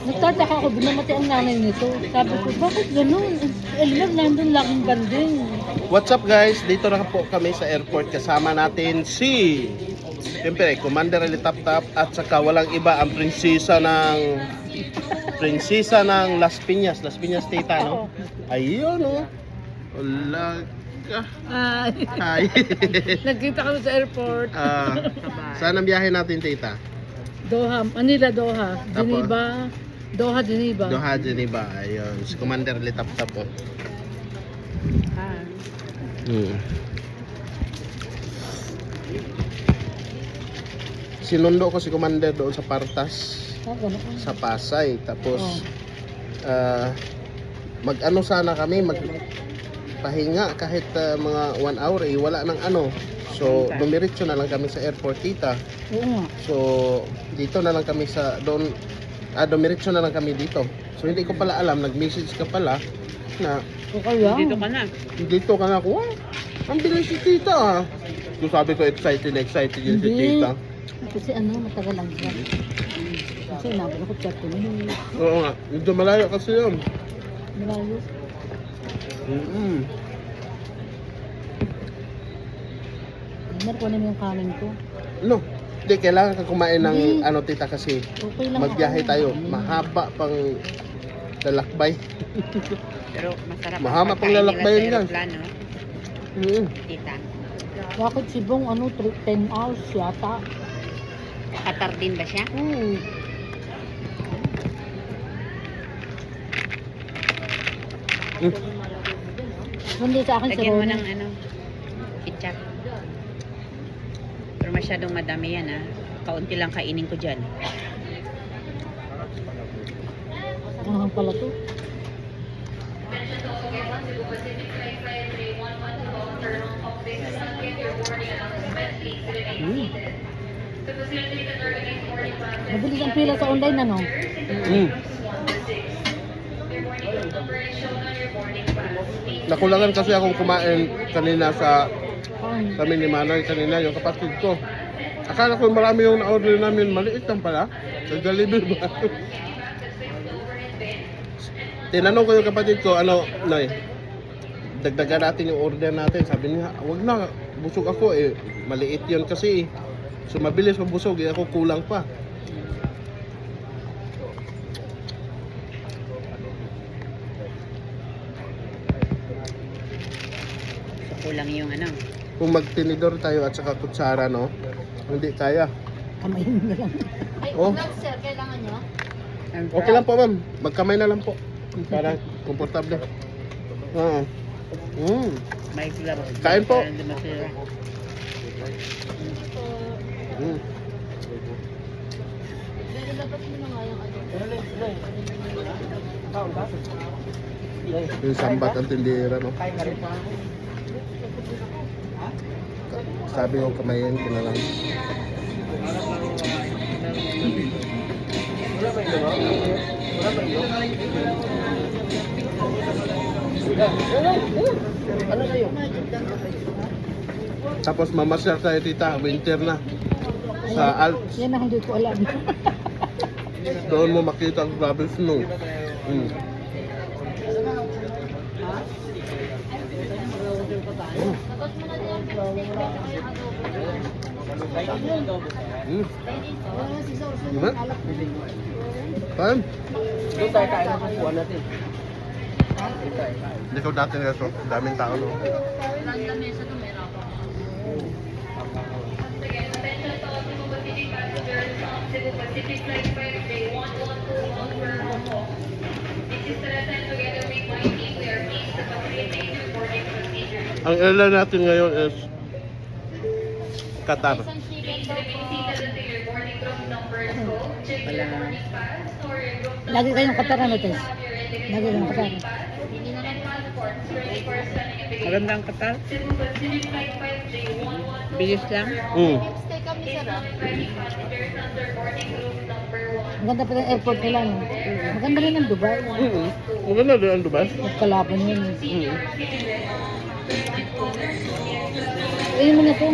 Nagtataka ako, binamati ang nanay nito. Sabi ko, bakit ganun? Elmer, nandun laging banding. What's up guys? Dito na po kami sa airport. Kasama natin si siyempre, Commander Ali Tap Tap at saka walang iba ang prinsesa ng Las Piñas. Las Piñas tita, no? Ayun, no? Wala ka. Hi. Nagkita kami sa airport. Saan ang biyahe natin, tita? Doha, Manila, Doha. Tapos? Geneva. Doha, Geneva. Doha, Geneva. Ayun, si Commander Ali Tap Tap po. Sinundo ko si Commander doon sa Partas, sa Pasay. Tapos mag-ano sana kami, magpahinga kahit mga 1 hour wala nang ano. So dumiretso na lang kami sa airport, tita. Oo nga. So dito na lang kami sa doon, dumiretso na lang kami dito. So hindi ko pala alam, nag-message ka pala na Dito ka na. dito ka na ako. Ang bilis si tita, ha. So sabi ko excited yun si Hindi. tita. Kasi matagal lang siya. Kasi inabot ako 30 minutes. Oo nga, medyo malayo kasi yun. Malayo. Elmer, kunin mo yung kanin ko. No, hindi, kailangan ka kumain ng Hindi. ano, tita, kasi Okay lang magbiyahe ako. tayo. Mahaba pang lalakbay. Pero masarap Mahama pang pagkain nila lalakbayan sa yan. aeroplano, tita. Bakit si Bong 10 hours yata? Qatar din ba siya? Hindi sa akin si Lagyan mo Ronnie. ng ketchup. Pero masyadong madami yan, ha. Kaunti lang kainin ko dyan. Ano pala to? Mabilis ang pila sa online, ano? Nakulangan kasi akong kumain kanina sa Ay, kami ni Manay kanina, yung kapatid ko. Akala ko marami yung na-order namin, maliit lang pala. Sa Jollibee ba? Tinanong ko yung kapatid ko, Nay, dagdagan natin yung order natin. Sabi niya, wag na, busog ako maliit yun kasi. So mabilis mabusog, ako kulang pa. So, kulang yung Kung magtinidor tayo at saka kutsara, no? Hindi kaya. kamayin mo lang. Oh, Sir, kailangan nyo? okay lang po, ma'am. Magkamay na lang po. Para komportable. may flavor. Kain po. Yung sambat ang tindera, no? Sabi ko, kamayin ko na lang. Tapos mamasyal tayo, tita, winter na. Sa Alps. Yan ang hindi ko alam. Doon mo makita ang grabe snow. Diba? Pan? Doon tayo kain ng kukuha natin. Hindi ko dati nga so, daming tao, no? Ang airline natin ngayon is Qatar. Lagi kayong katara, Tess. Lagi kayong katara. Maganda ang katal. Bilis lang. Maganda pa yung airport nila, no? Maganda rin ang Dubai. Maganda doon ang Dubai. Magkalaban yun. Ayun mo na po.